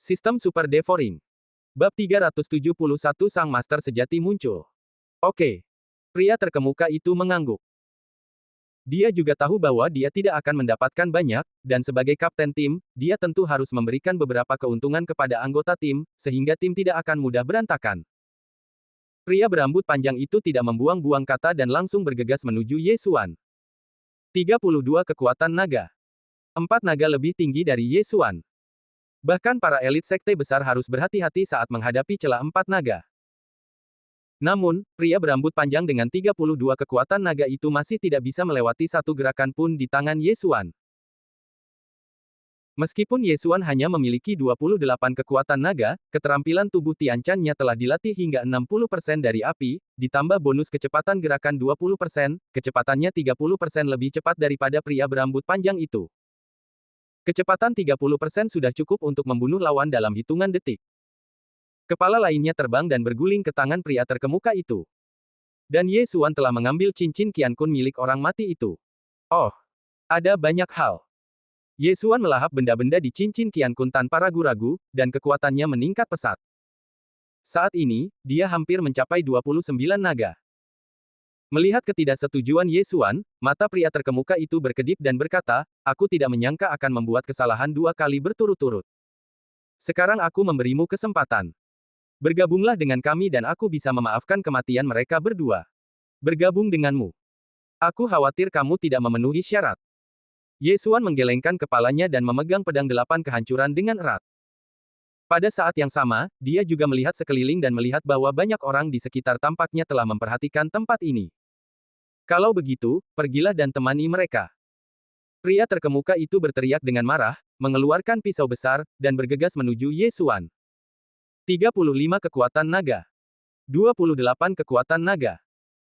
Sistem Super Devouring. Bab 371 Sang Master Sejati muncul. Oke. Pria terkemuka itu mengangguk. Dia juga tahu bahwa dia tidak akan mendapatkan banyak, dan sebagai kapten tim, dia tentu harus memberikan beberapa keuntungan kepada anggota tim, sehingga tim tidak akan mudah berantakan. Pria berambut panjang itu tidak membuang-buang kata dan langsung bergegas menuju Ye Xuan. 32 kekuatan naga. 4 naga lebih tinggi dari Ye Xuan. Bahkan para elit sekte besar harus berhati-hati saat menghadapi celah 4 naga. Namun, pria berambut panjang dengan 32 kekuatan naga itu masih tidak bisa melewati satu gerakan pun di tangan Ye Xuan. Meskipun Ye Xuan hanya memiliki 28 kekuatan naga, keterampilan tubuh Tian Chan-nya telah dilatih hingga 60% dari api, ditambah bonus kecepatan gerakan 20%, kecepatannya 30% lebih cepat daripada pria berambut panjang itu. Kecepatan 30% sudah cukup untuk membunuh lawan dalam hitungan detik. Kepala lainnya terbang dan berguling ke tangan pria terkemuka itu. Dan Ye Xuan telah mengambil cincin Qian Kun milik orang mati itu. Oh, ada banyak hal. Ye Xuan melahap benda-benda di cincin Qian Kun tanpa ragu-ragu, dan kekuatannya meningkat pesat. Saat ini, dia hampir mencapai 29 naga. Melihat ketidaksetujuan Ye Xuan, mata pria terkemuka itu berkedip dan berkata, "Aku tidak menyangka akan membuat kesalahan 2 kali berturut-turut. Sekarang aku memberimu kesempatan. Bergabunglah dengan kami dan aku bisa memaafkan kematian mereka berdua. Bergabung denganmu. Aku khawatir kamu tidak memenuhi syarat." Ye Xuan menggelengkan kepalanya dan memegang pedang 8 kehancuran dengan erat. Pada saat yang sama, dia juga melihat sekeliling dan melihat bahwa banyak orang di sekitar tampaknya telah memperhatikan tempat ini. Kalau begitu, pergilah dan temani mereka. Pria terkemuka itu berteriak dengan marah, mengeluarkan pisau besar, dan bergegas menuju Ye Xuan. 35 kekuatan naga. 28 kekuatan naga.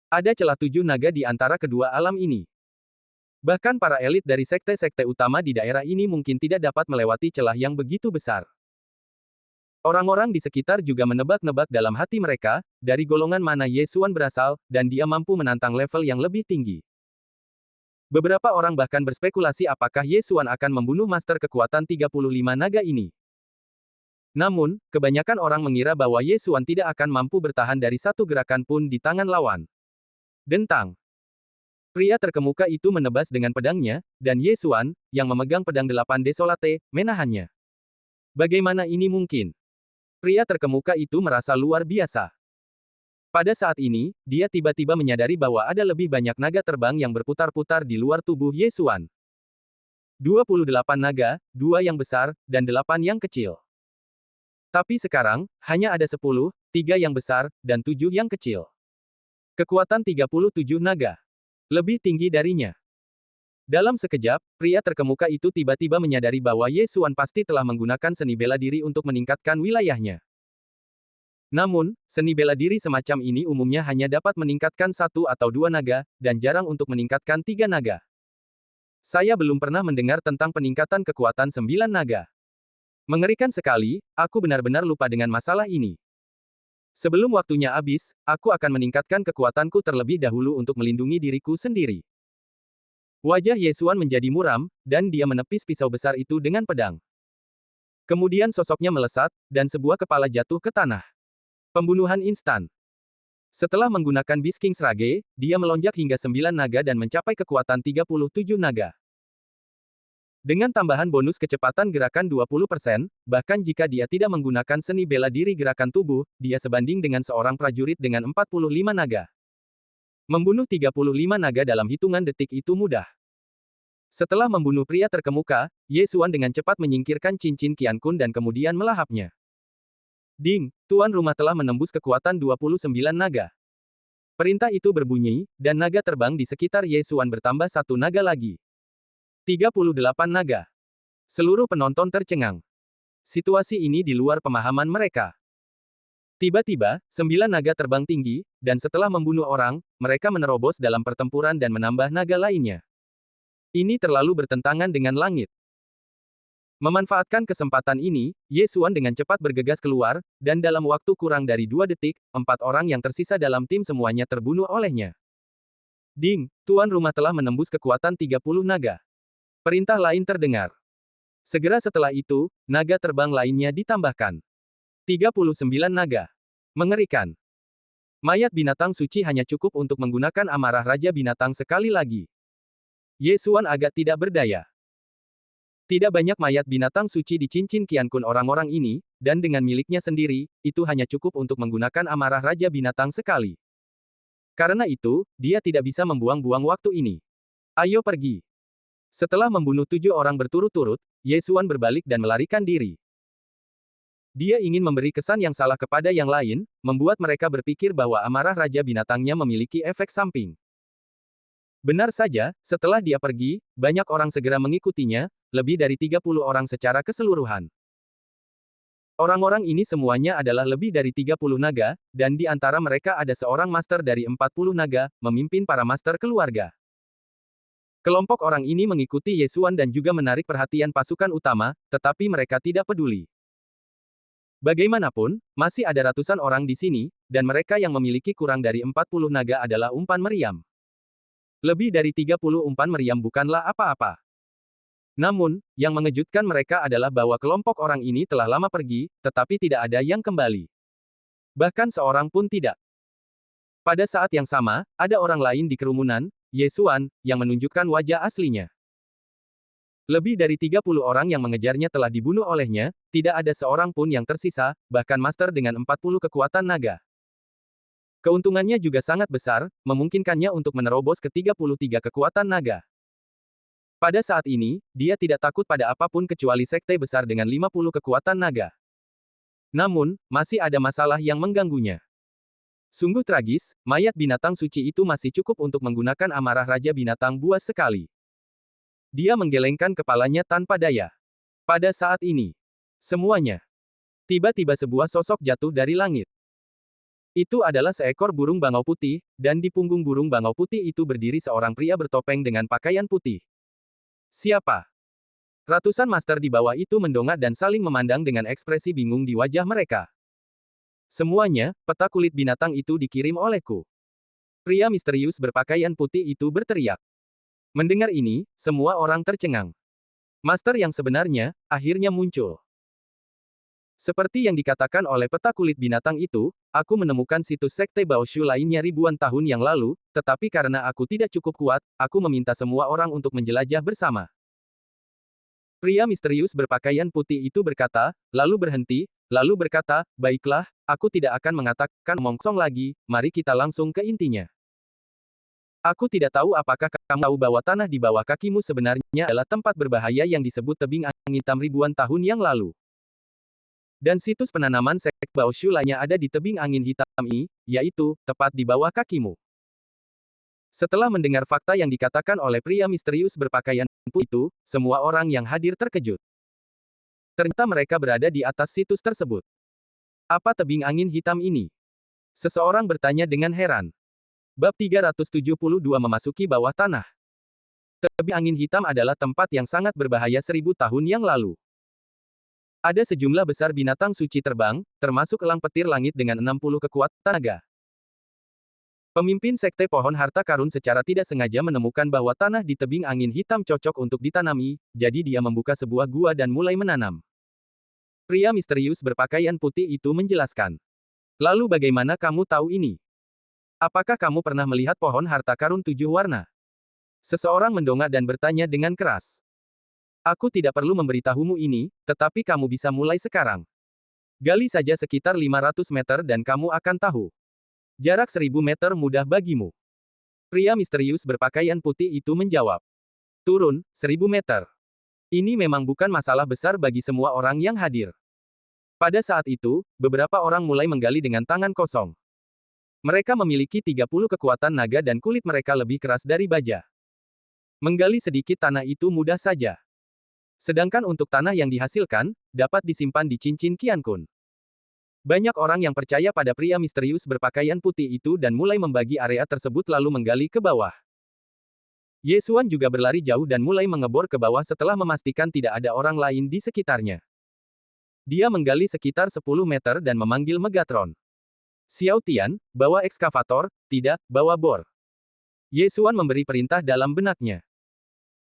Ada celah 7 naga di antara kedua alam ini. Bahkan para elit dari sekte-sekte utama di daerah ini mungkin tidak dapat melewati celah yang begitu besar. Orang-orang di sekitar juga menebak-nebak dalam hati mereka, dari golongan mana Ye Xuan berasal, dan dia mampu menantang level yang lebih tinggi. Beberapa orang bahkan berspekulasi apakah Ye Xuan akan membunuh master kekuatan 35 naga ini. Namun, kebanyakan orang mengira bahwa Ye Xuan tidak akan mampu bertahan dari satu gerakan pun di tangan lawan. Dentang. Pria terkemuka itu menebas dengan pedangnya, dan Ye Xuan, yang memegang pedang 8 Desolate, menahannya. Bagaimana ini mungkin? Pria terkemuka itu merasa luar biasa. Pada saat ini, dia tiba-tiba menyadari bahwa ada lebih banyak naga terbang yang berputar-putar di luar tubuh Ye Xuan. 28 naga, 2 yang besar, dan 8 yang kecil. Tapi sekarang, hanya ada 10, 3 yang besar, dan 7 yang kecil. Kekuatan 37 naga. Lebih tinggi darinya. Dalam sekejap, pria terkemuka itu tiba-tiba menyadari bahwa Ye Xuan pasti telah menggunakan seni bela diri untuk meningkatkan wilayahnya. Namun, seni bela diri semacam ini umumnya hanya dapat meningkatkan 1 atau 2 naga, dan jarang untuk meningkatkan 3 naga. Saya belum pernah mendengar tentang peningkatan kekuatan 9 naga. Mengerikan sekali, aku benar-benar lupa dengan masalah ini. Sebelum waktunya habis, aku akan meningkatkan kekuatanku terlebih dahulu untuk melindungi diriku sendiri. Wajah Ye Xuan menjadi muram, dan dia menepis pisau besar itu dengan pedang. Kemudian sosoknya melesat, dan sebuah kepala jatuh ke tanah. Pembunuhan instan. Setelah menggunakan Beast King's Rage, dia melonjak hingga 9 naga dan mencapai kekuatan 37 naga. Dengan tambahan bonus kecepatan gerakan 20%, bahkan jika dia tidak menggunakan seni bela diri gerakan tubuh, dia sebanding dengan seorang prajurit dengan 45 naga. Membunuh 35 naga dalam hitungan detik itu mudah. Setelah membunuh pria terkemuka, Ye Xuan dengan cepat menyingkirkan cincin Qian Kun dan kemudian melahapnya. Ding, tuan rumah telah menembus kekuatan 29 naga. Perintah itu berbunyi, dan naga terbang di sekitar Ye Xuan bertambah 1 naga lagi. 38 naga. Seluruh penonton tercengang. Situasi ini di luar pemahaman mereka. Tiba-tiba, 9 naga terbang tinggi, dan setelah membunuh orang, mereka menerobos dalam pertempuran dan menambah naga lainnya. Ini terlalu bertentangan dengan langit. Memanfaatkan kesempatan ini, Ye Xuan dengan cepat bergegas keluar, dan dalam waktu kurang dari 2 detik, 4 orang yang tersisa dalam tim semuanya terbunuh olehnya. Ding, tuan rumah telah menembus kekuatan 30 naga. Perintah lain terdengar. Segera setelah itu, naga terbang lainnya ditambahkan. 39 naga. Mengerikan. Mayat binatang suci hanya cukup untuk menggunakan amarah Raja Binatang sekali lagi. Ye Xuan agak tidak berdaya. Tidak banyak mayat binatang suci di cincin Qiankun orang-orang ini, dan dengan miliknya sendiri, itu hanya cukup untuk menggunakan amarah Raja Binatang sekali. Karena itu, dia tidak bisa membuang-buang waktu ini. Ayo pergi. Setelah membunuh 7 orang berturut-turut, Ye Xuan berbalik dan melarikan diri. Dia ingin memberi kesan yang salah kepada yang lain, membuat mereka berpikir bahwa amarah Raja Binatangnya memiliki efek samping. Benar saja, setelah dia pergi, banyak orang segera mengikutinya, lebih dari 30 orang secara keseluruhan. Orang-orang ini semuanya adalah lebih dari 30 naga, dan di antara mereka ada seorang master dari 40 naga, memimpin para master keluarga. Kelompok orang ini mengikuti Ye Xuan dan juga menarik perhatian pasukan utama, tetapi mereka tidak peduli. Bagaimanapun, masih ada ratusan orang di sini, dan mereka yang memiliki kurang dari 40 naga adalah umpan meriam. Lebih dari 30 umpan meriam bukanlah apa-apa. Namun, yang mengejutkan mereka adalah bahwa kelompok orang ini telah lama pergi, tetapi tidak ada yang kembali. Bahkan seorang pun tidak. Pada saat yang sama, ada orang lain di kerumunan, Ye Xuan, yang menunjukkan wajah aslinya. Lebih dari 30 orang yang mengejarnya telah dibunuh olehnya, tidak ada seorang pun yang tersisa, bahkan master dengan 40 kekuatan naga. Keuntungannya juga sangat besar, memungkinkannya untuk menerobos ke 33 kekuatan naga. Pada saat ini, dia tidak takut pada apapun kecuali sekte besar dengan 50 kekuatan naga. Namun, masih ada masalah yang mengganggunya. Sungguh tragis, mayat binatang suci itu masih cukup untuk menggunakan amarah Raja Binatang buas sekali. Dia menggelengkan kepalanya tanpa daya. Pada saat ini, semuanya. Tiba-tiba sebuah sosok jatuh dari langit. Itu adalah seekor burung bangau putih, dan di punggung burung bangau putih itu berdiri seorang pria bertopeng dengan pakaian putih. Siapa? Ratusan master di bawah itu mendongak dan saling memandang dengan ekspresi bingung di wajah mereka. Semuanya, peta kulit binatang itu dikirim olehku. Pria misterius berpakaian putih itu berteriak. Mendengar ini, semua orang tercengang. Master yang sebenarnya, akhirnya muncul. Seperti yang dikatakan oleh peta kulit binatang itu, aku menemukan situs sekte Baoshu lainnya ribuan tahun yang lalu, tetapi karena aku tidak cukup kuat, aku meminta semua orang untuk menjelajah bersama. Pria misterius berpakaian putih itu berkata, lalu berhenti, lalu berkata, baiklah, aku tidak akan mengatakan omong kosong lagi, mari kita langsung ke intinya. Aku tidak tahu apakah kamu tahu bahwa tanah di bawah kakimu sebenarnya adalah tempat berbahaya yang disebut tebing angin hitam ribuan tahun yang lalu. Dan situs penanaman sekte Baoshu lainnya ada di tebing angin hitam ini, yaitu, tepat di bawah kakimu. Setelah mendengar fakta yang dikatakan oleh pria misterius berpakaian putih itu, semua orang yang hadir terkejut. Ternyata mereka berada di atas situs tersebut. Apa tebing angin hitam ini? Seseorang bertanya dengan heran. Bab 372 memasuki bawah tanah. Tebing angin hitam adalah tempat yang sangat berbahaya 1000 tahun yang lalu. Ada sejumlah besar binatang suci terbang, termasuk elang petir langit dengan 60 kekuatan naga. Pemimpin sekte pohon harta karun secara tidak sengaja menemukan bahwa tanah di tebing angin hitam cocok untuk ditanami, jadi dia membuka sebuah gua dan mulai menanam. Pria misterius berpakaian putih itu menjelaskan. Lalu bagaimana kamu tahu ini? Apakah kamu pernah melihat pohon harta karun 7 warna? Seseorang mendongak dan bertanya dengan keras. Aku tidak perlu memberitahumu ini, tetapi kamu bisa mulai sekarang. Gali saja sekitar 500 meter dan kamu akan tahu. Jarak 1000 meter mudah bagimu. Pria misterius berpakaian putih itu menjawab. Turun, 1000 meter. Ini memang bukan masalah besar bagi semua orang yang hadir. Pada saat itu, beberapa orang mulai menggali dengan tangan kosong. Mereka memiliki 30 kekuatan naga dan kulit mereka lebih keras dari baja. Menggali sedikit tanah itu mudah saja. Sedangkan untuk tanah yang dihasilkan, dapat disimpan di cincin Qiankun. Banyak orang yang percaya pada pria misterius berpakaian putih itu dan mulai membagi area tersebut lalu menggali ke bawah. Ye Xuan juga berlari jauh dan mulai mengebor ke bawah setelah memastikan tidak ada orang lain di sekitarnya. Dia menggali sekitar 10 meter dan memanggil Megatron. Xiao Tian, bawa ekskavator, tidak, bawa bor. Ye Xuan memberi perintah dalam benaknya.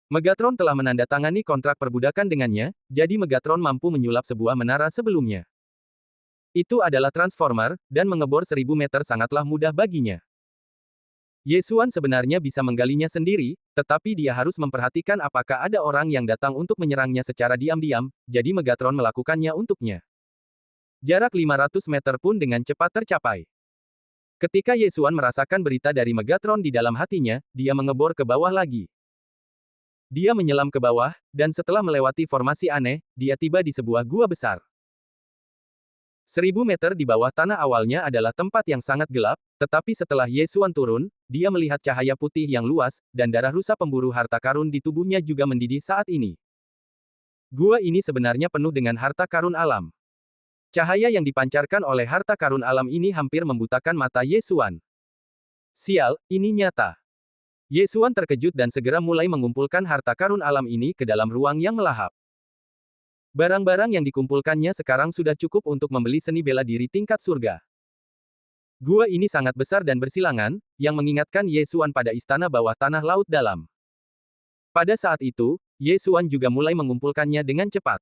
Megatron telah menandatangani kontrak perbudakan dengannya, jadi Megatron mampu menyulap sebuah menara sebelumnya. Itu adalah transformer, dan mengebor 1000 meter sangatlah mudah baginya. Yesuan sebenarnya bisa menggalinya sendiri, tetapi dia harus memperhatikan apakah ada orang yang datang untuk menyerangnya secara diam-diam, jadi Megatron melakukannya untuknya. Jarak 500 meter pun dengan cepat tercapai. Ketika Yesuan merasakan berita dari Megatron di dalam hatinya, dia mengebor ke bawah lagi. Dia menyelam ke bawah, dan setelah melewati formasi aneh, dia tiba di sebuah gua besar. 1000 meter di bawah tanah awalnya adalah tempat yang sangat gelap, tetapi setelah Yesuan turun, dia melihat cahaya putih yang luas, dan darah rusa pemburu harta karun di tubuhnya juga mendidih saat ini. Gua ini sebenarnya penuh dengan harta karun alam. Cahaya yang dipancarkan oleh harta karun alam ini hampir membutakan mata Yesuan. Sial, ini nyata. Yesuan terkejut dan segera mulai mengumpulkan harta karun alam ini ke dalam ruang yang melahap. Barang-barang yang dikumpulkannya sekarang sudah cukup untuk membeli seni bela diri tingkat surga. Gua ini sangat besar dan bersilangan, yang mengingatkan Yesuan pada istana bawah tanah laut dalam. Pada saat itu, Yesuan juga mulai mengumpulkannya dengan cepat.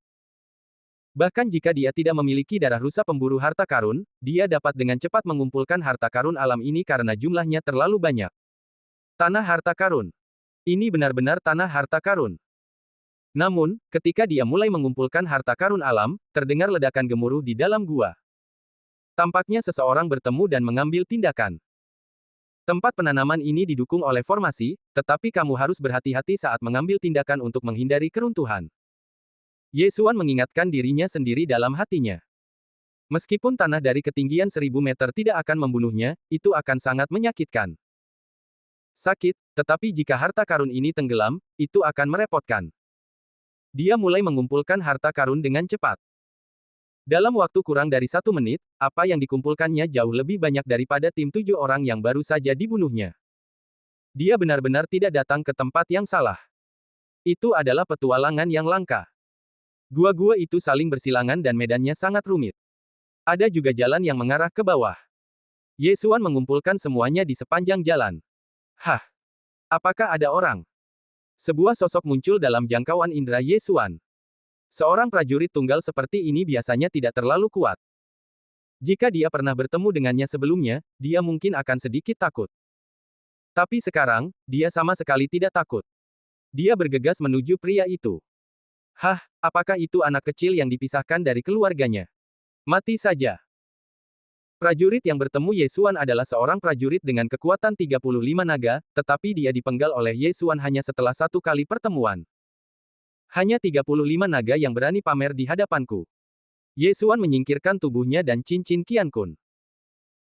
Bahkan jika dia tidak memiliki darah rusa pemburu harta karun, dia dapat dengan cepat mengumpulkan harta karun alam ini karena jumlahnya terlalu banyak. Tanah harta karun. Ini benar-benar tanah harta karun. Namun, ketika dia mulai mengumpulkan harta karun alam, terdengar ledakan gemuruh di dalam gua. Tampaknya seseorang bertemu dan mengambil tindakan. Tempat penanaman ini didukung oleh formasi, tetapi kamu harus berhati-hati saat mengambil tindakan untuk menghindari keruntuhan. Yesuan mengingatkan dirinya sendiri dalam hatinya. Meskipun tanah dari ketinggian 1000 meter tidak akan membunuhnya, itu akan sangat menyakitkan. Sakit, tetapi jika harta karun ini tenggelam, itu akan merepotkan. Dia mulai mengumpulkan harta karun dengan cepat. Dalam waktu kurang dari 1 menit, apa yang dikumpulkannya jauh lebih banyak daripada tim 7 orang yang baru saja dibunuhnya. Dia benar-benar tidak datang ke tempat yang salah. Itu adalah petualangan yang langka. Gua-gua itu saling bersilangan dan medannya sangat rumit. Ada juga jalan yang mengarah ke bawah. Yesuan mengumpulkan semuanya di sepanjang jalan. Hah! Apakah ada orang? Sebuah sosok muncul dalam jangkauan indera Yesuan. Seorang prajurit tunggal seperti ini biasanya tidak terlalu kuat. Jika dia pernah bertemu dengannya sebelumnya, dia mungkin akan sedikit takut. Tapi sekarang, dia sama sekali tidak takut. Dia bergegas menuju pria itu. Hah, apakah itu anak kecil yang dipisahkan dari keluarganya? Mati saja. Prajurit yang bertemu Yesuan adalah seorang prajurit dengan kekuatan 35 naga, tetapi dia dipenggal oleh Yesuan hanya setelah 1 kali pertemuan. Hanya 35 naga yang berani pamer di hadapanku. Yesuan menyingkirkan tubuhnya dan cincin Qian Kun.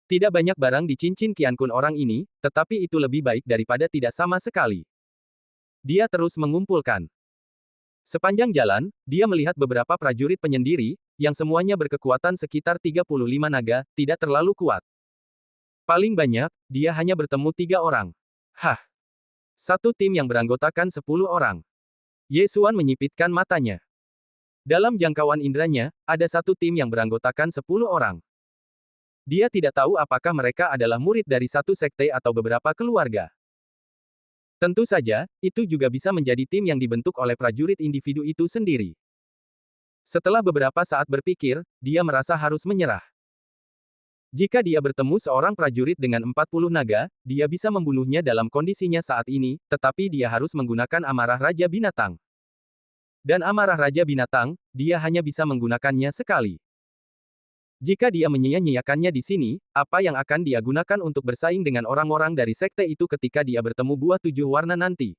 Tidak banyak barang di cincin Qian Kun orang ini, tetapi itu lebih baik daripada tidak sama sekali. Dia terus mengumpulkan. Sepanjang jalan, dia melihat beberapa prajurit penyendiri, yang semuanya berkekuatan sekitar 35 naga, tidak terlalu kuat. Paling banyak, dia hanya bertemu 3 orang. Hah! Satu tim yang beranggotakan 10 orang. Yesuan menyipitkan matanya. Dalam jangkauan inderanya, ada satu tim yang beranggotakan 10 orang. Dia tidak tahu apakah mereka adalah murid dari satu sekte atau beberapa keluarga. Tentu saja, itu juga bisa menjadi tim yang dibentuk oleh prajurit individu itu sendiri. Setelah beberapa saat berpikir, dia merasa harus menyerah. Jika dia bertemu seorang prajurit dengan 40 naga, dia bisa membunuhnya dalam kondisinya saat ini, tetapi dia harus menggunakan amarah Raja Binatang. Dan amarah Raja Binatang, dia hanya bisa menggunakannya sekali. Jika dia menyia-nyiakannya di sini, apa yang akan dia gunakan untuk bersaing dengan orang-orang dari sekte itu ketika dia bertemu buah 7 warna nanti?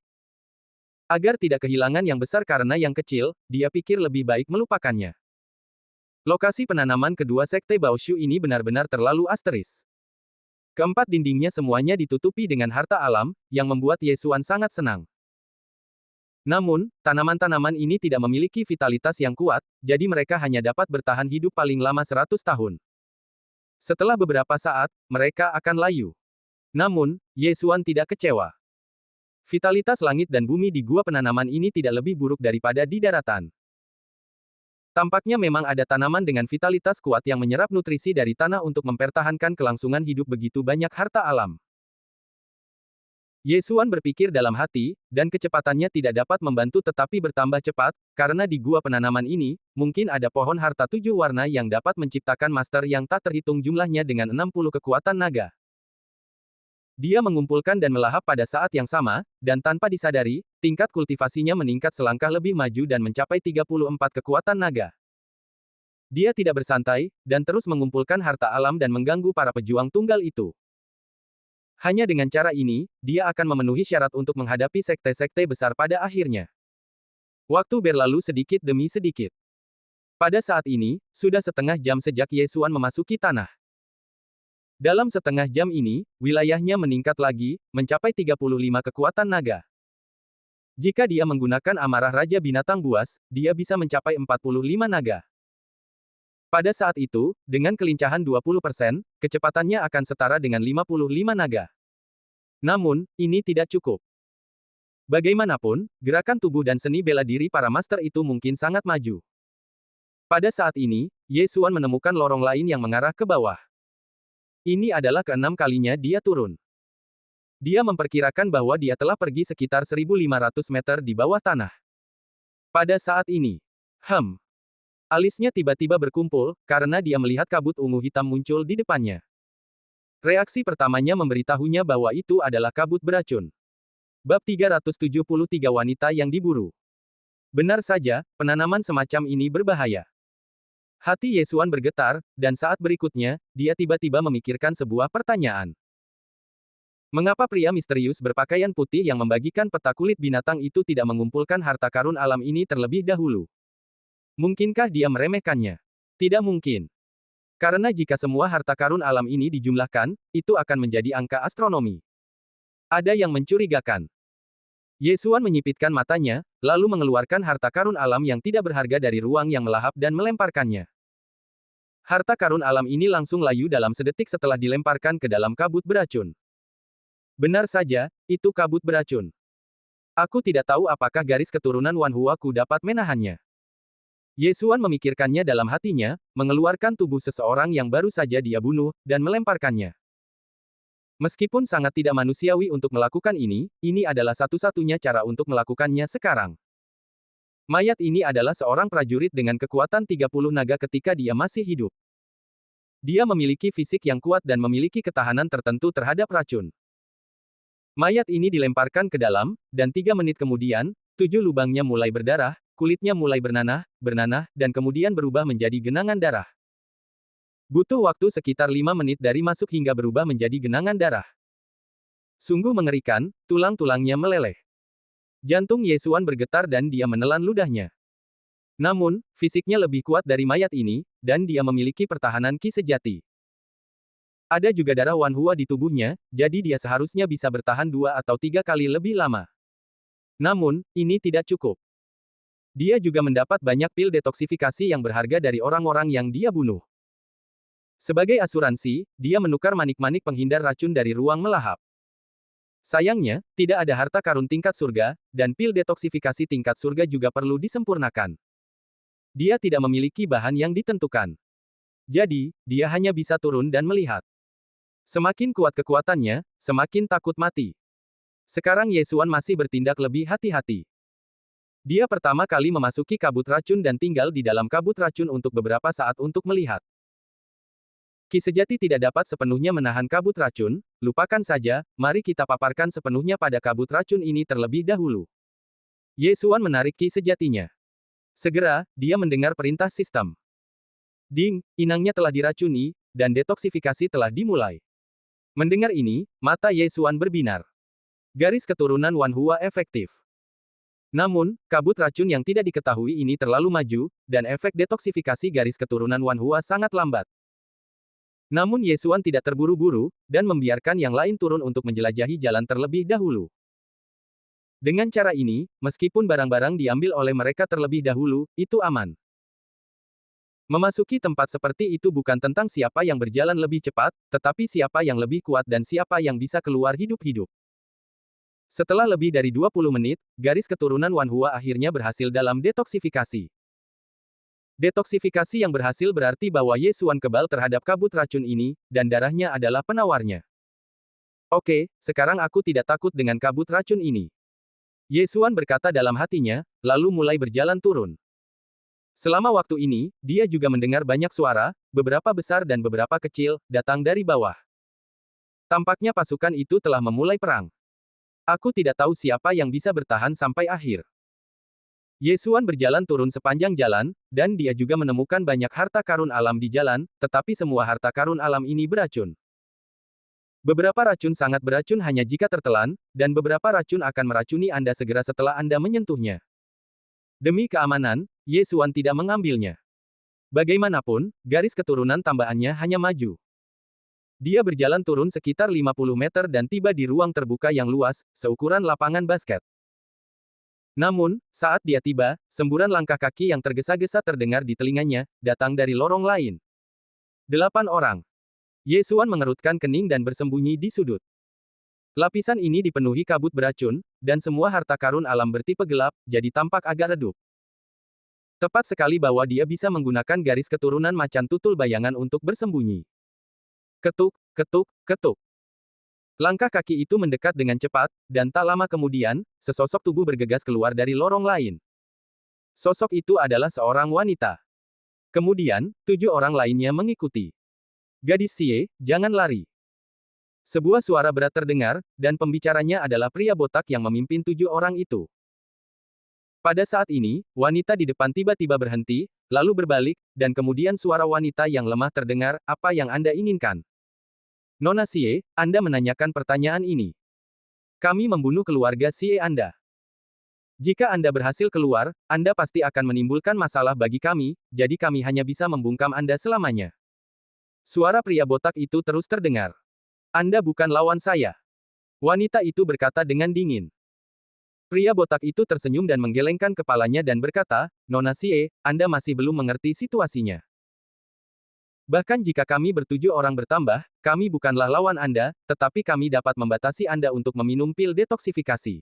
Agar tidak kehilangan yang besar karena yang kecil, dia pikir lebih baik melupakannya. Lokasi penanaman kedua sekte Baoshu ini benar-benar terlalu asteris. Keempat dindingnya semuanya ditutupi dengan harta alam, yang membuat Yesuan sangat senang. Namun, tanaman-tanaman ini tidak memiliki vitalitas yang kuat, jadi mereka hanya dapat bertahan hidup paling lama 100 tahun. Setelah beberapa saat, mereka akan layu. Namun, Yesuan tidak kecewa. Vitalitas langit dan bumi di gua penanaman ini tidak lebih buruk daripada di daratan. Tampaknya memang ada tanaman dengan vitalitas kuat yang menyerap nutrisi dari tanah untuk mempertahankan kelangsungan hidup begitu banyak harta alam. Ye Xuan berpikir dalam hati, dan kecepatannya tidak dapat membantu tetapi bertambah cepat, karena di gua penanaman ini, mungkin ada pohon harta 7 warna yang dapat menciptakan master yang tak terhitung jumlahnya dengan 60 kekuatan naga. Dia mengumpulkan dan melahap pada saat yang sama, dan tanpa disadari, tingkat kultivasinya meningkat selangkah lebih maju dan mencapai 34 kekuatan naga. Dia tidak bersantai, dan terus mengumpulkan harta alam dan mengganggu para pejuang tunggal itu. Hanya dengan cara ini, dia akan memenuhi syarat untuk menghadapi sekte-sekte besar pada akhirnya. Waktu berlalu sedikit demi sedikit. Pada saat ini, sudah setengah jam sejak Ye Xuan memasuki tanah. Dalam setengah jam ini, wilayahnya meningkat lagi, mencapai 35 kekuatan naga. Jika dia menggunakan amarah Raja Binatang Buas, dia bisa mencapai 45 naga. Pada saat itu, dengan kelincahan 20%, kecepatannya akan setara dengan 55 naga. Namun, ini tidak cukup. Bagaimanapun, gerakan tubuh dan seni bela diri para master itu mungkin sangat maju. Pada saat ini, Ye Xuan menemukan lorong lain yang mengarah ke bawah. Ini adalah keenam kalinya dia turun. Dia memperkirakan bahwa dia telah pergi sekitar 1.500 meter di bawah tanah. Pada saat ini, alisnya tiba-tiba berkumpul, karena dia melihat kabut ungu hitam muncul di depannya. Reaksi pertamanya memberitahunya bahwa itu adalah kabut beracun. Bab 373 Wanita yang diburu. Benar saja, penanaman semacam ini berbahaya. Hati Ye Xuan bergetar, dan saat berikutnya, dia tiba-tiba memikirkan sebuah pertanyaan. Mengapa pria misterius berpakaian putih yang membagikan peta kulit binatang itu tidak mengumpulkan harta karun alam ini terlebih dahulu? Mungkinkah dia meremehkannya? Tidak mungkin. Karena jika semua harta karun alam ini dijumlahkan, itu akan menjadi angka astronomi. Ada yang mencurigakan. Ye Xuan menyipitkan matanya, lalu mengeluarkan harta karun alam yang tidak berharga dari ruang yang melahap dan melemparkannya. Harta karun alam ini langsung layu dalam sedetik setelah dilemparkan ke dalam kabut beracun. Benar saja, itu kabut beracun. Aku tidak tahu apakah garis keturunan Wan Huaku dapat menahannya. Ye Xuan memikirkannya dalam hatinya, mengeluarkan tubuh seseorang yang baru saja dia bunuh, dan melemparkannya. Meskipun sangat tidak manusiawi untuk melakukan ini adalah satu-satunya cara untuk melakukannya sekarang. Mayat ini adalah seorang prajurit dengan kekuatan 30 naga ketika dia masih hidup. Dia memiliki fisik yang kuat dan memiliki ketahanan tertentu terhadap racun. Mayat ini dilemparkan ke dalam, dan 3 menit kemudian, 7 lubangnya mulai berdarah, kulitnya mulai bernanah, dan kemudian berubah menjadi genangan darah. Butuh waktu sekitar 5 menit dari masuk hingga berubah menjadi genangan darah. Sungguh mengerikan, tulang-tulangnya meleleh. Jantung Ye Xuan bergetar dan dia menelan ludahnya. Namun, fisiknya lebih kuat dari mayat ini, dan dia memiliki pertahanan ki sejati. Ada juga darah Wan Hua di tubuhnya, jadi dia seharusnya bisa bertahan 2 atau 3 kali lebih lama. Namun, ini tidak cukup. Dia juga mendapat banyak pil detoksifikasi yang berharga dari orang-orang yang dia bunuh. Sebagai asuransi, dia menukar manik-manik penghindar racun dari ruang melahap. Sayangnya, tidak ada harta karun tingkat surga, dan pil detoksifikasi tingkat surga juga perlu disempurnakan. Dia tidak memiliki bahan yang ditentukan. Jadi, dia hanya bisa turun dan melihat. Semakin kuat kekuatannya, semakin takut mati. Sekarang Ye Xuan masih bertindak lebih hati-hati. Dia pertama kali memasuki kabut racun dan tinggal di dalam kabut racun untuk beberapa saat untuk melihat. Ki sejati tidak dapat sepenuhnya menahan kabut racun, lupakan saja, mari kita paparkan sepenuhnya pada kabut racun ini terlebih dahulu. Ye Xuan menarik ki sejatinya. Segera, dia mendengar perintah sistem. Ding, inangnya telah diracuni, dan detoksifikasi telah dimulai. Mendengar ini, mata Ye Xuan berbinar. Garis keturunan Wan Hua efektif. Namun, kabut racun yang tidak diketahui ini terlalu maju, dan efek detoksifikasi garis keturunan Wan Hua sangat lambat. Namun Ye Xuan tidak terburu-buru, dan membiarkan yang lain turun untuk menjelajahi jalan terlebih dahulu. Dengan cara ini, meskipun barang-barang diambil oleh mereka terlebih dahulu, itu aman. Memasuki tempat seperti itu bukan tentang siapa yang berjalan lebih cepat, tetapi siapa yang lebih kuat dan siapa yang bisa keluar hidup-hidup. Setelah lebih dari 20 menit, garis keturunan Wan Hua akhirnya berhasil dalam detoksifikasi. Detoksifikasi yang berhasil berarti bahwa Ye Xuan kebal terhadap kabut racun ini, dan darahnya adalah penawarnya. Oke, sekarang aku tidak takut dengan kabut racun ini. Ye Xuan berkata dalam hatinya, lalu mulai berjalan turun. Selama waktu ini, dia juga mendengar banyak suara, beberapa besar dan beberapa kecil, datang dari bawah. Tampaknya pasukan itu telah memulai perang. Aku tidak tahu siapa yang bisa bertahan sampai akhir. Ye Xuan berjalan turun sepanjang jalan, dan dia juga menemukan banyak harta karun alam di jalan, tetapi semua harta karun alam ini beracun. Beberapa racun sangat beracun hanya jika tertelan, dan beberapa racun akan meracuni Anda segera setelah Anda menyentuhnya. Demi keamanan, Ye Xuan tidak mengambilnya. Bagaimanapun, garis keturunan tambahannya hanya maju. Dia berjalan turun sekitar 50 meter dan tiba di ruang terbuka yang luas, seukuran lapangan basket. Namun, saat dia tiba, semburan langkah kaki yang tergesa-gesa terdengar di telinganya, datang dari lorong lain. 8 orang. Ye Xuan mengerutkan kening dan bersembunyi di sudut. Lapisan ini dipenuhi kabut beracun, dan semua harta karun alam bertipe gelap, jadi tampak agak redup. Tepat sekali bahwa dia bisa menggunakan garis keturunan macan tutul bayangan untuk bersembunyi. Ketuk, ketuk, ketuk. Langkah kaki itu mendekat dengan cepat, dan tak lama kemudian, sesosok tubuh bergegas keluar dari lorong lain. Sosok itu adalah seorang wanita. Kemudian, 7 orang lainnya mengikuti. Gadis Xie, jangan lari. Sebuah suara berat terdengar, dan pembicaranya adalah pria botak yang memimpin 7 orang itu. Pada saat ini, wanita di depan tiba-tiba berhenti, lalu berbalik, dan kemudian suara wanita yang lemah terdengar, apa yang Anda inginkan? Nona Xie, Anda menanyakan pertanyaan ini. Kami membunuh keluarga Xie Anda. Jika Anda berhasil keluar, Anda pasti akan menimbulkan masalah bagi kami, jadi kami hanya bisa membungkam Anda selamanya. Suara pria botak itu terus terdengar. Anda bukan lawan saya. Wanita itu berkata dengan dingin. Pria botak itu tersenyum dan menggelengkan kepalanya dan berkata, Nona Xie, Anda masih belum mengerti situasinya. Bahkan jika kami ber7 orang bertambah, kami bukanlah lawan Anda, tetapi kami dapat membatasi Anda untuk meminum pil detoksifikasi.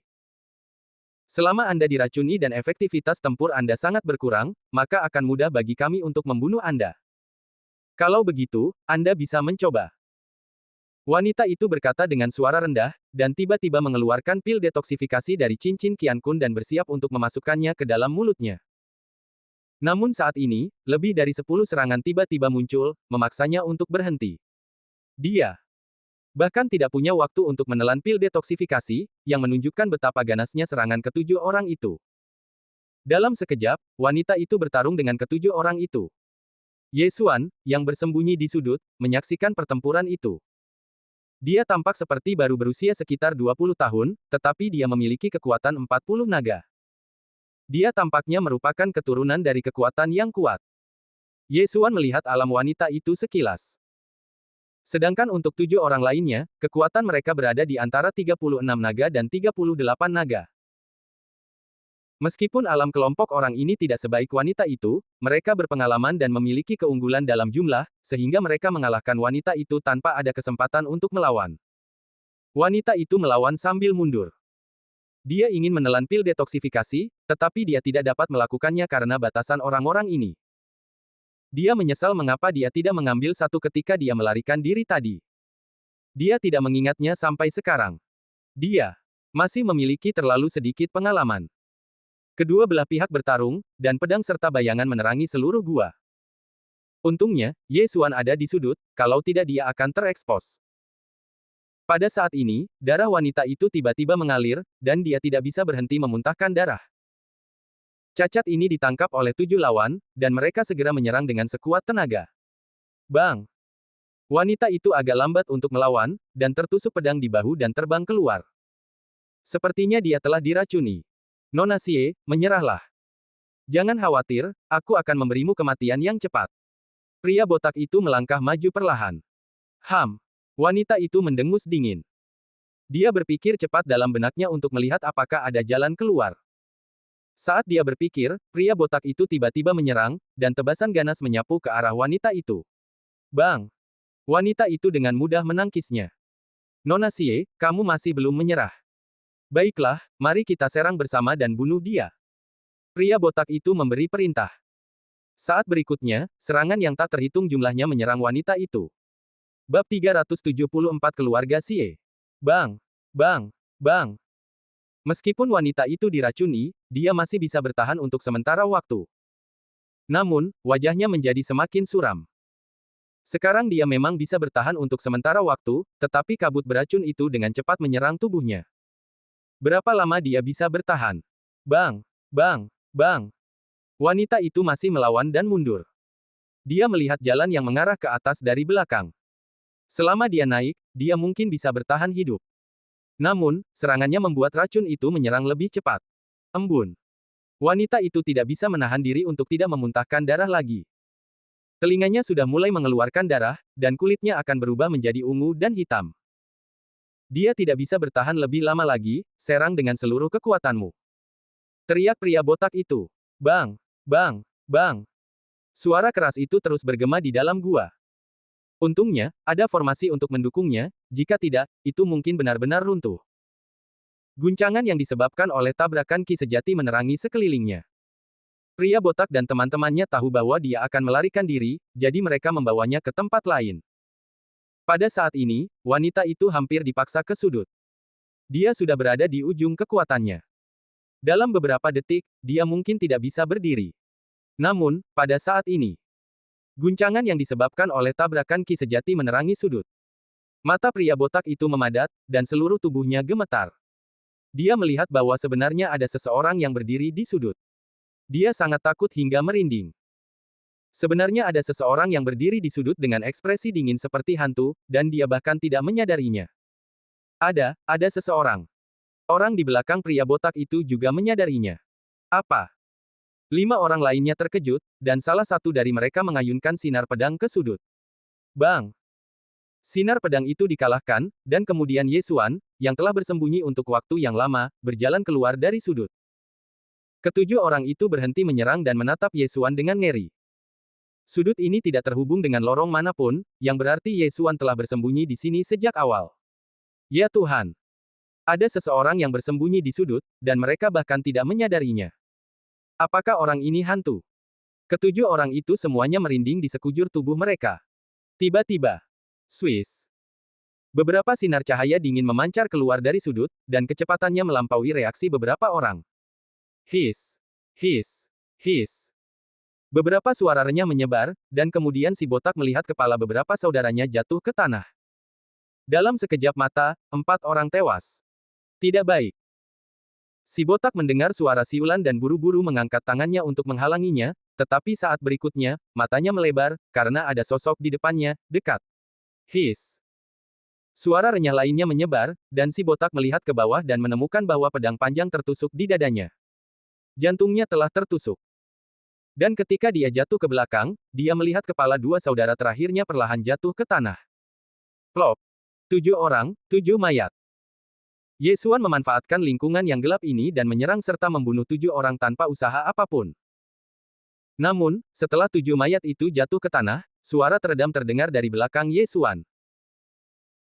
Selama Anda diracuni dan efektivitas tempur Anda sangat berkurang, maka akan mudah bagi kami untuk membunuh Anda. Kalau begitu, Anda bisa mencoba. Wanita itu berkata dengan suara rendah, dan tiba-tiba mengeluarkan pil detoksifikasi dari cincin Qian Kun dan bersiap untuk memasukkannya ke dalam mulutnya. Namun saat ini, lebih dari 10 serangan tiba-tiba muncul, memaksanya untuk berhenti. Dia bahkan tidak punya waktu untuk menelan pil detoksifikasi, yang menunjukkan betapa ganasnya serangan ke7 orang itu. Dalam sekejap, wanita itu bertarung dengan ke7 orang itu. Ye Xuan, yang bersembunyi di sudut, menyaksikan pertempuran itu. Dia tampak seperti baru berusia sekitar 20 tahun, tetapi dia memiliki kekuatan 40 naga. Dia tampaknya merupakan keturunan dari kekuatan yang kuat. Ye Xuan melihat alam wanita itu sekilas. Sedangkan untuk 7 orang lainnya, kekuatan mereka berada di antara 36 naga dan 38 naga. Meskipun alam kelompok orang ini tidak sebaik wanita itu, mereka berpengalaman dan memiliki keunggulan dalam jumlah, sehingga mereka mengalahkan wanita itu tanpa ada kesempatan untuk melawan. Wanita itu melawan sambil mundur. Dia ingin menelan pil detoksifikasi, tetapi dia tidak dapat melakukannya karena batasan orang-orang ini. Dia menyesal mengapa dia tidak mengambil satu ketika dia melarikan diri tadi. Dia tidak mengingatnya sampai sekarang. Dia masih memiliki terlalu sedikit pengalaman. Kedua belah pihak bertarung, dan pedang serta bayangan menerangi seluruh gua. Untungnya, Ye Xuan ada di sudut, kalau tidak dia akan terekspos. Pada saat ini, darah wanita itu tiba-tiba mengalir, dan dia tidak bisa berhenti memuntahkan darah. Cacat ini ditangkap oleh 7 lawan, dan mereka segera menyerang dengan sekuat tenaga. Bang! Wanita itu agak lambat untuk melawan, dan tertusuk pedang di bahu dan terbang keluar. Sepertinya dia telah diracuni. Nona Xie, menyerahlah. Jangan khawatir, aku akan memberimu kematian yang cepat. Pria botak itu melangkah maju perlahan. Wanita itu mendengus dingin. Dia berpikir cepat dalam benaknya untuk melihat apakah ada jalan keluar. Saat dia berpikir, pria botak itu tiba-tiba menyerang, dan tebasan ganas menyapu ke arah wanita itu. Bang! Wanita itu dengan mudah menangkisnya. Nona Xie, kamu masih belum menyerah. Baiklah, mari kita serang bersama dan bunuh dia. Pria botak itu memberi perintah. Saat berikutnya, serangan yang tak terhitung jumlahnya menyerang wanita itu. Bab 374 Keluarga Xie. Bang! Bang! Bang! Meskipun wanita itu diracuni, dia masih bisa bertahan untuk sementara waktu. Namun, wajahnya menjadi semakin suram. Sekarang dia memang bisa bertahan untuk sementara waktu, tetapi kabut beracun itu dengan cepat menyerang tubuhnya. Berapa lama dia bisa bertahan? Bang! Bang! Bang! Wanita itu masih melawan dan mundur. Dia melihat jalan yang mengarah ke atas dari belakang. Selama dia naik, dia mungkin bisa bertahan hidup. Namun, serangannya membuat racun itu menyerang lebih cepat. Embun. Wanita itu tidak bisa menahan diri untuk tidak memuntahkan darah lagi. Telinganya sudah mulai mengeluarkan darah, dan kulitnya akan berubah menjadi ungu dan hitam. Dia tidak bisa bertahan lebih lama lagi, serang dengan seluruh kekuatanmu. Teriak pria botak itu. Bang! Bang! Bang! Suara keras itu terus bergema di dalam gua. Untungnya, ada formasi untuk mendukungnya, jika tidak, itu mungkin benar-benar runtuh. Guncangan yang disebabkan oleh tabrakan ki sejati menerangi sekelilingnya. Pria botak dan teman-temannya tahu bahwa dia akan melarikan diri, jadi mereka membawanya ke tempat lain. Pada saat ini, wanita itu hampir dipaksa ke sudut. Dia sudah berada di ujung kekuatannya. Dalam beberapa detik, dia mungkin tidak bisa berdiri. Namun, pada saat ini, guncangan yang disebabkan oleh tabrakan ki sejati menerangi sudut. Mata pria botak itu memadat, dan seluruh tubuhnya gemetar. Dia melihat bahwa sebenarnya ada seseorang yang berdiri di sudut. Dia sangat takut hingga merinding. Sebenarnya ada seseorang yang berdiri di sudut dengan ekspresi dingin seperti hantu, dan dia bahkan tidak menyadarinya. Ada seseorang. Orang di belakang pria botak itu juga menyadarinya. Apa? 5 orang lainnya terkejut, dan salah satu dari mereka mengayunkan sinar pedang ke sudut. Bang! Sinar pedang itu dikalahkan, dan kemudian Yesuan, yang telah bersembunyi untuk waktu yang lama, berjalan keluar dari sudut. Ketujuh orang itu berhenti menyerang dan menatap Yesuan dengan ngeri. Sudut ini tidak terhubung dengan lorong manapun, yang berarti Yesuan telah bersembunyi di sini sejak awal. Ya Tuhan! Ada seseorang yang bersembunyi di sudut, dan mereka bahkan tidak menyadarinya. Apakah orang ini hantu? Ketujuh orang itu semuanya merinding di sekujur tubuh mereka. Tiba-tiba, Swiss. Beberapa sinar cahaya dingin memancar keluar dari sudut, dan kecepatannya melampaui reaksi beberapa orang. His. His. His. Beberapa suara renyah menyebar, dan kemudian si botak melihat kepala beberapa saudaranya jatuh ke tanah. Dalam sekejap mata, 4 orang tewas. Tidak baik. Si botak mendengar suara siulan dan buru-buru mengangkat tangannya untuk menghalanginya, tetapi saat berikutnya, matanya melebar, karena ada sosok di depannya, dekat. His. Suara renyah lainnya menyebar, dan si botak melihat ke bawah dan menemukan bahwa pedang panjang tertusuk di dadanya. Jantungnya telah tertusuk. Dan ketika dia jatuh ke belakang, dia melihat kepala dua saudara terakhirnya perlahan jatuh ke tanah. Plop. 7 orang, 7 mayat. Yesuan memanfaatkan lingkungan yang gelap ini dan menyerang serta membunuh 7 orang tanpa usaha apapun. Namun, setelah 7 mayat itu jatuh ke tanah, suara teredam terdengar dari belakang Yesuan.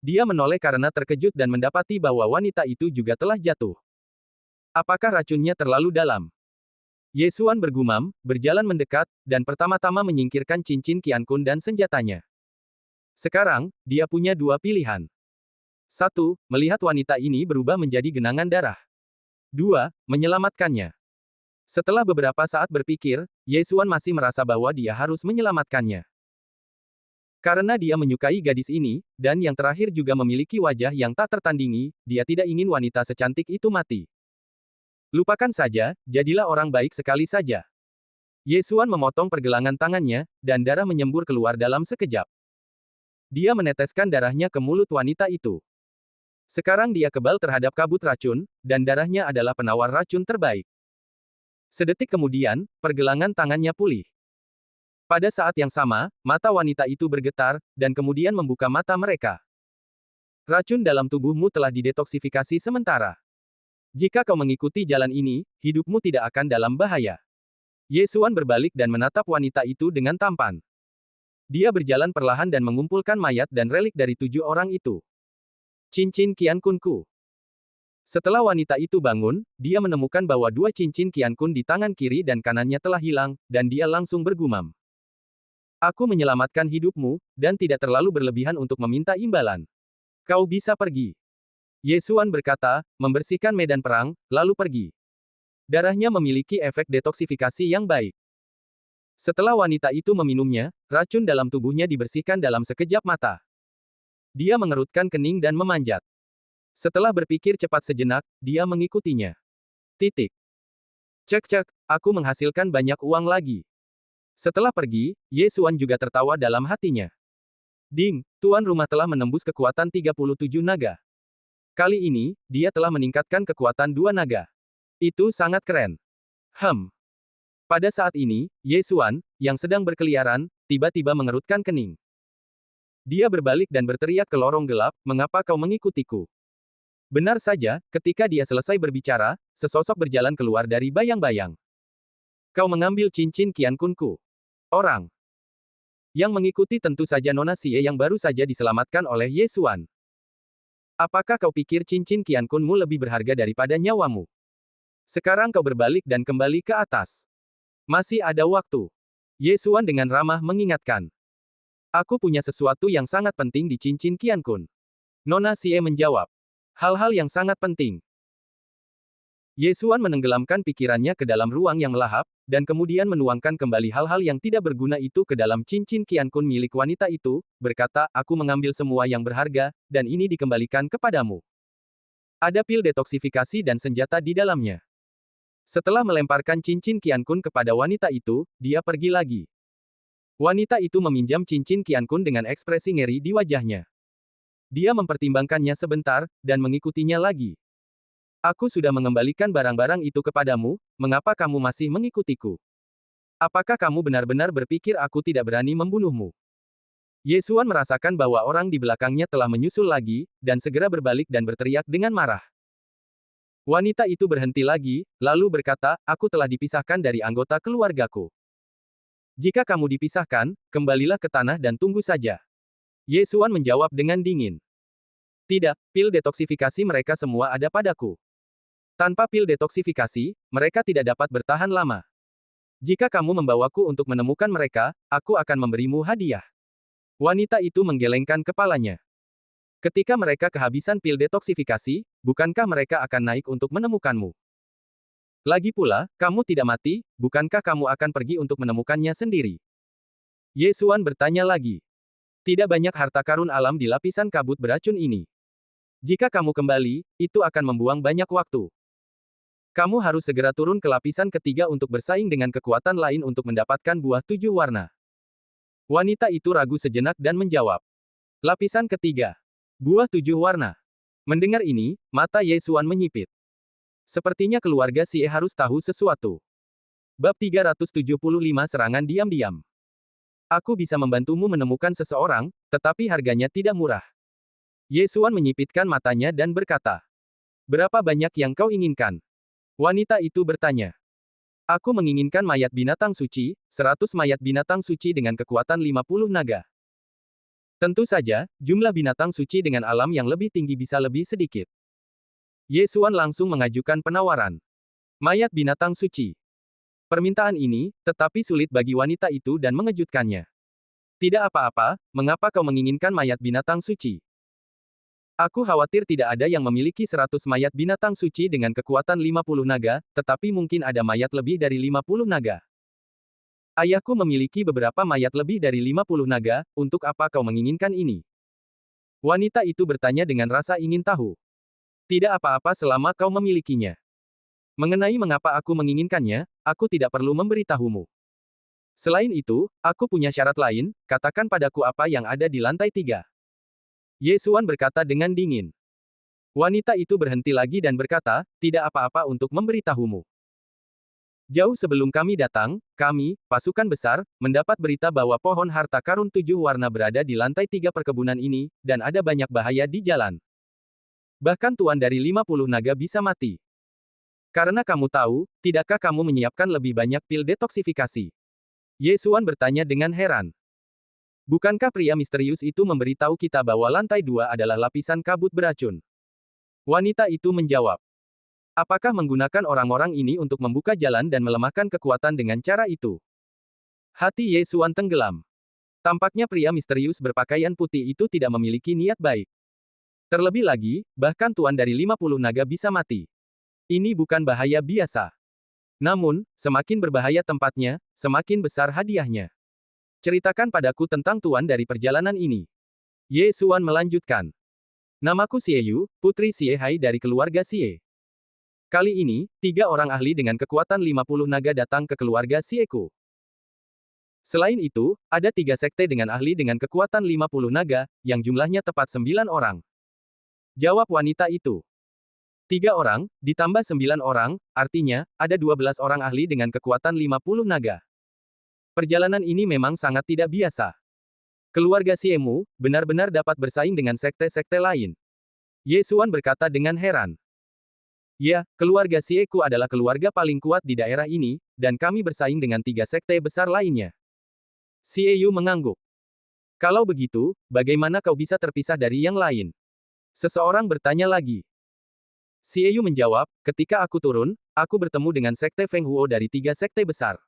Dia menoleh karena terkejut dan mendapati bahwa wanita itu juga telah jatuh. Apakah racunnya terlalu dalam? Yesuan bergumam, berjalan mendekat, dan pertama-tama menyingkirkan cincin Qiankun dan senjatanya. Sekarang, dia punya 2 pilihan. 1. Melihat wanita ini berubah menjadi genangan darah. 2. Menyelamatkannya. Setelah beberapa saat berpikir, Yesuan masih merasa bahwa dia harus menyelamatkannya. Karena dia menyukai gadis ini, dan yang terakhir juga memiliki wajah yang tak tertandingi, dia tidak ingin wanita secantik itu mati. Lupakan saja, jadilah orang baik sekali saja. Yesuan memotong pergelangan tangannya, dan darah menyembur keluar dalam sekejap. Dia meneteskan darahnya ke mulut wanita itu. Sekarang dia kebal terhadap kabut racun, dan darahnya adalah penawar racun terbaik. Sedetik kemudian, pergelangan tangannya pulih. Pada saat yang sama, mata wanita itu bergetar, dan kemudian membuka mata mereka. Racun dalam tubuhmu telah didetoksifikasi sementara. Jika kau mengikuti jalan ini, hidupmu tidak akan dalam bahaya. Yesuan berbalik dan menatap wanita itu dengan tampan. Dia berjalan perlahan dan mengumpulkan mayat dan relik dari 7 orang itu. Cincin Qiankunku. Setelah wanita itu bangun, dia menemukan bahwa 2 cincin Qiankun di tangan kiri dan kanannya telah hilang, dan dia langsung bergumam. Aku menyelamatkan hidupmu, dan tidak terlalu berlebihan untuk meminta imbalan. Kau bisa pergi. Ye Xuan berkata, membersihkan medan perang, lalu pergi. Darahnya memiliki efek detoksifikasi yang baik. Setelah wanita itu meminumnya, racun dalam tubuhnya dibersihkan dalam sekejap mata. Dia mengerutkan kening dan memanjat. Setelah berpikir cepat sejenak, dia mengikutinya. Titik. Cek-cek, aku menghasilkan banyak uang lagi. Setelah pergi, Ye Xuan juga tertawa dalam hatinya. Ding, tuan rumah telah menembus kekuatan 37 naga. Kali ini, dia telah meningkatkan kekuatan 2 naga. Itu sangat keren. Pada saat ini, Ye Xuan, yang sedang berkeliaran, tiba-tiba mengerutkan kening. Dia berbalik dan berteriak ke lorong gelap, "Mengapa kau mengikutiku?" Benar saja, ketika dia selesai berbicara, sesosok berjalan keluar dari bayang-bayang. Kau mengambil cincin Qiankunku. Orang yang mengikuti tentu saja Nona Xie yang baru saja diselamatkan oleh Ye Xuan. Apakah kau pikir cincin Qiankunmu lebih berharga daripada nyawamu? Sekarang kau berbalik dan kembali ke atas. Masih ada waktu. Ye Xuan dengan ramah mengingatkan. Aku punya sesuatu yang sangat penting di cincin Qiankun. Nona Xie menjawab. Hal-hal yang sangat penting. Ye Xuan menenggelamkan pikirannya ke dalam ruang yang melahap, dan kemudian menuangkan kembali hal-hal yang tidak berguna itu ke dalam cincin Qiankun milik wanita itu, berkata, aku mengambil semua yang berharga, dan ini dikembalikan kepadamu. Ada pil detoksifikasi dan senjata di dalamnya. Setelah melemparkan cincin Qiankun kepada wanita itu, dia pergi lagi. Wanita itu meminjam cincin Qiankun dengan ekspresi ngeri di wajahnya. Dia mempertimbangkannya sebentar, dan mengikutinya lagi. Aku sudah mengembalikan barang-barang itu kepadamu, mengapa kamu masih mengikutiku? Apakah kamu benar-benar berpikir aku tidak berani membunuhmu? Ye Xuan merasakan bahwa orang di belakangnya telah menyusul lagi, dan segera berbalik dan berteriak dengan marah. Wanita itu berhenti lagi, lalu berkata, aku telah dipisahkan dari anggota keluargaku. Jika kamu dipisahkan, kembalilah ke tanah dan tunggu saja. Ye Xuan menjawab dengan dingin. Tidak, pil detoksifikasi mereka semua ada padaku. Tanpa pil detoksifikasi, mereka tidak dapat bertahan lama. Jika kamu membawaku untuk menemukan mereka, aku akan memberimu hadiah. Wanita itu menggelengkan kepalanya. Ketika mereka kehabisan pil detoksifikasi, bukankah mereka akan naik untuk menemukanmu? Lagi pula, kamu tidak mati, bukankah kamu akan pergi untuk menemukannya sendiri? Ye Xuan bertanya lagi. Tidak banyak harta karun alam di lapisan kabut beracun ini. Jika kamu kembali, itu akan membuang banyak waktu. Kamu harus segera turun ke lapisan ketiga untuk bersaing dengan kekuatan lain untuk mendapatkan buah 7 warna. Wanita itu ragu sejenak dan menjawab. Lapisan ketiga. Buah 7 warna. Mendengar ini, mata Ye Xuan menyipit. Sepertinya keluarga Xie harus tahu sesuatu. Bab 375 Serangan Diam-Diam. Aku bisa membantumu menemukan seseorang, tetapi harganya tidak murah. Ye Xuan menyipitkan matanya dan berkata. Berapa banyak yang kau inginkan? Wanita itu bertanya. Aku menginginkan mayat binatang suci, 100 mayat binatang suci dengan kekuatan 50 naga. Tentu saja, jumlah binatang suci dengan alam yang lebih tinggi bisa lebih sedikit. Ye Xuan langsung mengajukan penawaran. Mayat binatang suci. Permintaan ini, tetapi sulit bagi wanita itu dan mengejutkannya. Tidak apa-apa, mengapa kau menginginkan mayat binatang suci? Aku khawatir tidak ada yang memiliki 100 mayat binatang suci dengan kekuatan 50 naga, tetapi mungkin ada mayat lebih dari 50 naga. Ayahku memiliki beberapa mayat lebih dari 50 naga, untuk apa kau menginginkan ini? Wanita itu bertanya dengan rasa ingin tahu. Tidak apa-apa selama kau memilikinya. Mengenai mengapa aku menginginkannya, aku tidak perlu memberitahumu. Selain itu, aku punya syarat lain, katakan padaku apa yang ada di lantai 3. Ye Xuan berkata dengan dingin. Wanita itu berhenti lagi dan berkata, tidak apa-apa untuk memberitahumu. Jauh sebelum kami datang, kami, pasukan besar, mendapat berita bahwa pohon harta karun 7 warna berada di lantai 3 perkebunan ini, dan ada banyak bahaya di jalan. Bahkan tuan dari 50 naga bisa mati. Karena kamu tahu, tidakkah kamu menyiapkan lebih banyak pil detoksifikasi? Ye Xuan bertanya dengan heran. Bukankah pria misterius itu memberitahu kita bahwa lantai 2 adalah lapisan kabut beracun? Wanita itu menjawab. Apakah menggunakan orang-orang ini untuk membuka jalan dan melemahkan kekuatan dengan cara itu? Hati Ye Xuan tenggelam. Tampaknya pria misterius berpakaian putih itu tidak memiliki niat baik. Terlebih lagi, bahkan tuan dari 50 naga bisa mati. Ini bukan bahaya biasa. Namun, semakin berbahaya tempatnya, semakin besar hadiahnya. Ceritakan padaku tentang tuan dari perjalanan ini. Ye Xuan melanjutkan. Namaku Xie Yu, putri Xie Hai dari keluarga Xie. Kali ini, 3 orang ahli dengan kekuatan 50 naga datang ke keluarga Xieku. Selain itu, ada 3 sekte dengan ahli dengan kekuatan 50 naga, yang jumlahnya tepat 9 orang. Jawab wanita itu. 3 orang, ditambah 9 orang, artinya, ada 12 orang ahli dengan kekuatan 50 naga. Perjalanan ini memang sangat tidak biasa. Keluarga Xiemu, benar-benar dapat bersaing dengan sekte-sekte lain. Ye Xuan berkata dengan heran. Ya, keluarga Xieku adalah keluarga paling kuat di daerah ini, dan kami bersaing dengan 3 sekte besar lainnya. Xie Yu mengangguk. Kalau begitu, bagaimana kau bisa terpisah dari yang lain? Seseorang bertanya lagi. Xie Yu menjawab, ketika aku turun, aku bertemu dengan sekte Feng Huo dari 3 sekte besar.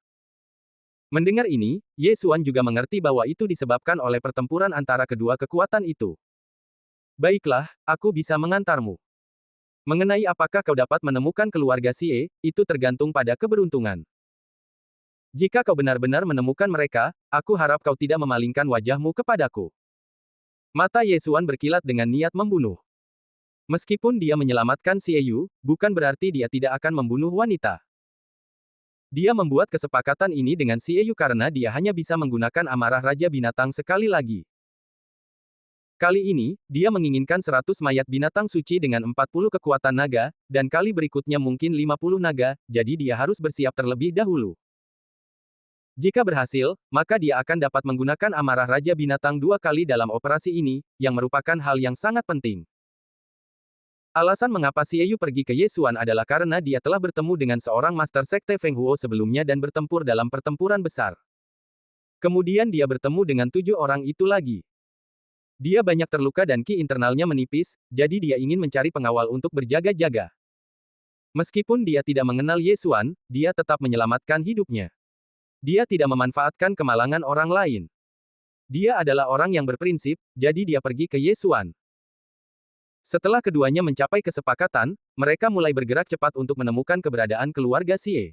Mendengar ini, Ye Xuan juga mengerti bahwa itu disebabkan oleh pertempuran antara kedua kekuatan itu. Baiklah, aku bisa mengantarmu. Mengenai apakah kau dapat menemukan keluarga Xie, itu tergantung pada keberuntungan. Jika kau benar-benar menemukan mereka, aku harap kau tidak memalingkan wajahmu kepadaku. Mata Ye Xuan berkilat dengan niat membunuh. Meskipun dia menyelamatkan Xie Yu, bukan berarti dia tidak akan membunuh wanita. Dia membuat kesepakatan ini dengan Xie Yu karena dia hanya bisa menggunakan amarah Raja Binatang sekali lagi. Kali ini, dia menginginkan 100 mayat binatang suci dengan 40 kekuatan naga, dan kali berikutnya mungkin 50 naga, jadi dia harus bersiap terlebih dahulu. Jika berhasil, maka dia akan dapat menggunakan amarah Raja Binatang 2 kali dalam operasi ini, yang merupakan hal yang sangat penting. Alasan mengapa Xie Yu pergi ke Ye Xuan adalah karena dia telah bertemu dengan seorang Master Sekte Feng Huo sebelumnya dan bertempur dalam pertempuran besar. Kemudian dia bertemu dengan 7 orang itu lagi. Dia banyak terluka dan ki internalnya menipis, jadi dia ingin mencari pengawal untuk berjaga-jaga. Meskipun dia tidak mengenal Ye Xuan, dia tetap menyelamatkan hidupnya. Dia tidak memanfaatkan kemalangan orang lain. Dia adalah orang yang berprinsip, jadi dia pergi ke Ye Xuan. Setelah keduanya mencapai kesepakatan, mereka mulai bergerak cepat untuk menemukan keberadaan keluarga Xie.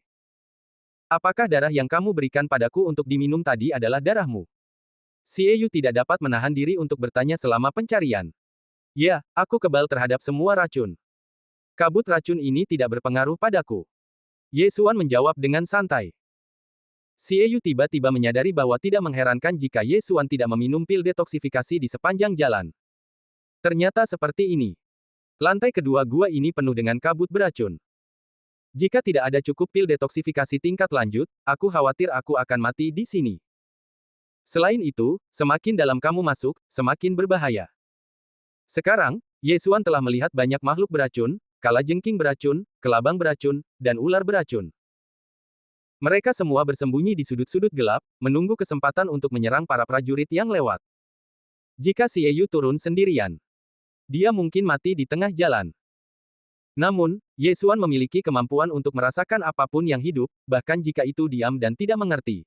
Apakah darah yang kamu berikan padaku untuk diminum tadi adalah darahmu? Xie Yu tidak dapat menahan diri untuk bertanya selama pencarian. Ya, aku kebal terhadap semua racun. Kabut racun ini tidak berpengaruh padaku. Ye Xuan menjawab dengan santai. Xie Yu tiba-tiba menyadari bahwa tidak mengherankan jika Ye Xuan tidak meminum pil detoksifikasi di sepanjang jalan. Ternyata seperti ini. Lantai kedua gua ini penuh dengan kabut beracun. Jika tidak ada cukup pil detoksifikasi tingkat lanjut, aku khawatir aku akan mati di sini. Selain itu, semakin dalam kamu masuk, semakin berbahaya. Sekarang, Ye Xuan telah melihat banyak makhluk beracun, kalajengking beracun, kelabang beracun, dan ular beracun. Mereka semua bersembunyi di sudut-sudut gelap, menunggu kesempatan untuk menyerang para prajurit yang lewat. Jika Xie Yu turun sendirian, dia mungkin mati di tengah jalan. Namun, Ye Xuan memiliki kemampuan untuk merasakan apapun yang hidup, bahkan jika itu diam dan tidak mengerti.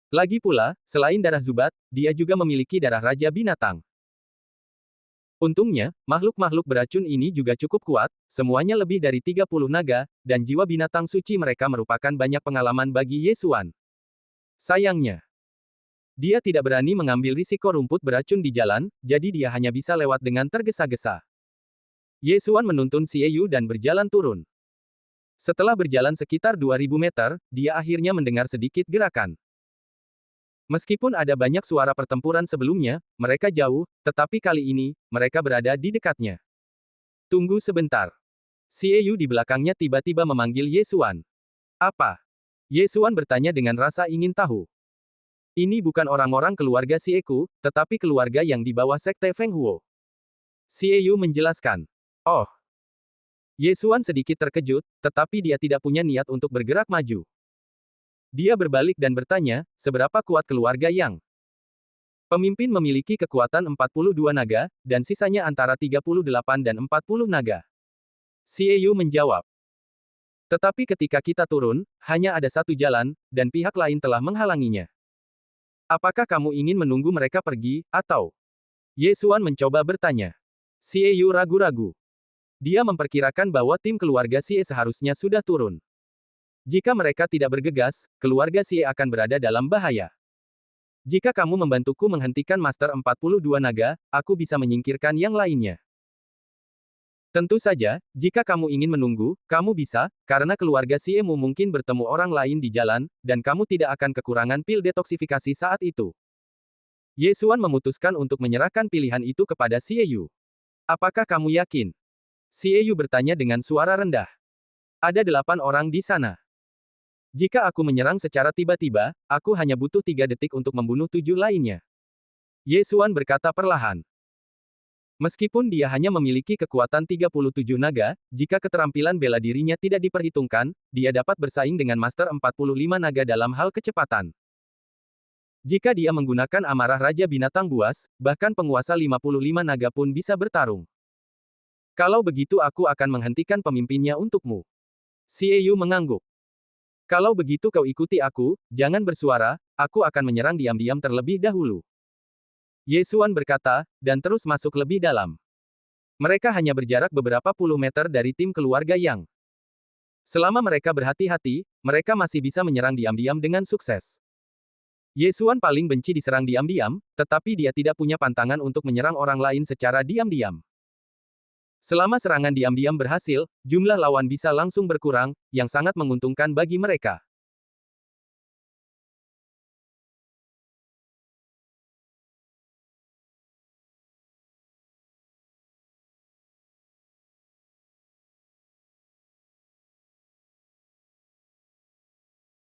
Lagi pula, selain darah Zubat, dia juga memiliki darah Raja Binatang. Untungnya, makhluk-makhluk beracun ini juga cukup kuat, semuanya lebih dari 30 naga, dan jiwa binatang suci mereka merupakan banyak pengalaman bagi Ye Xuan. Sayangnya, dia tidak berani mengambil risiko rumput beracun di jalan, jadi dia hanya bisa lewat dengan tergesa-gesa. Ye Xuan menuntun Xie Yu dan berjalan turun. Setelah berjalan sekitar 2000 meter, dia akhirnya mendengar sedikit gerakan. Meskipun ada banyak suara pertempuran sebelumnya, mereka jauh, tetapi kali ini, mereka berada di dekatnya. Tunggu sebentar. Xie Yu di belakangnya tiba-tiba memanggil Ye Xuan. Apa? Ye Xuan bertanya dengan rasa ingin tahu. Ini bukan orang-orang keluarga Xieku, tetapi keluarga yang di bawah sekte Feng Huo. Xie Yu menjelaskan. Oh. Ye Xuan sedikit terkejut, tetapi dia tidak punya niat untuk bergerak maju. Dia berbalik dan bertanya, seberapa kuat keluarga yang? Pemimpin memiliki kekuatan 42 naga, dan sisanya antara 38 dan 40 naga. Xie Yu menjawab. Tetapi ketika kita turun, hanya ada satu jalan, dan pihak lain telah menghalanginya. Apakah kamu ingin menunggu mereka pergi, atau? Ye Xuan mencoba bertanya. Xie Yu ragu-ragu. Dia memperkirakan bahwa tim keluarga Xie seharusnya sudah turun. Jika mereka tidak bergegas, keluarga Xie akan berada dalam bahaya. Jika kamu membantuku menghentikan Master 42 Naga, aku bisa menyingkirkan yang lainnya. Tentu saja, jika kamu ingin menunggu, kamu bisa, karena keluarga Xie-mu mungkin bertemu orang lain di jalan, dan kamu tidak akan kekurangan pil detoksifikasi saat itu. Ye Xuan memutuskan untuk menyerahkan pilihan itu kepada Xie Yu. Apakah kamu yakin? Xie Yu bertanya dengan suara rendah. Ada 8 orang di sana. Jika aku menyerang secara tiba-tiba, aku hanya butuh 3 detik untuk membunuh 7 lainnya. Ye Xuan berkata perlahan. Meskipun dia hanya memiliki kekuatan 37 naga, jika keterampilan bela dirinya tidak diperhitungkan, dia dapat bersaing dengan Master 45 naga dalam hal kecepatan. Jika dia menggunakan amarah Raja Binatang Buas, bahkan penguasa 55 naga pun bisa bertarung. Kalau begitu aku akan menghentikan pemimpinnya untukmu. Xie Yu mengangguk. Kalau begitu kau ikuti aku, jangan bersuara, aku akan menyerang diam-diam terlebih dahulu. Ye Xuan berkata, dan terus masuk lebih dalam. Mereka hanya berjarak beberapa puluh meter dari tim keluarga Yang. Selama mereka berhati-hati, mereka masih bisa menyerang diam-diam dengan sukses. Ye Xuan paling benci diserang diam-diam, tetapi dia tidak punya pantangan untuk menyerang orang lain secara diam-diam. Selama serangan diam-diam berhasil, jumlah lawan bisa langsung berkurang, yang sangat menguntungkan bagi mereka.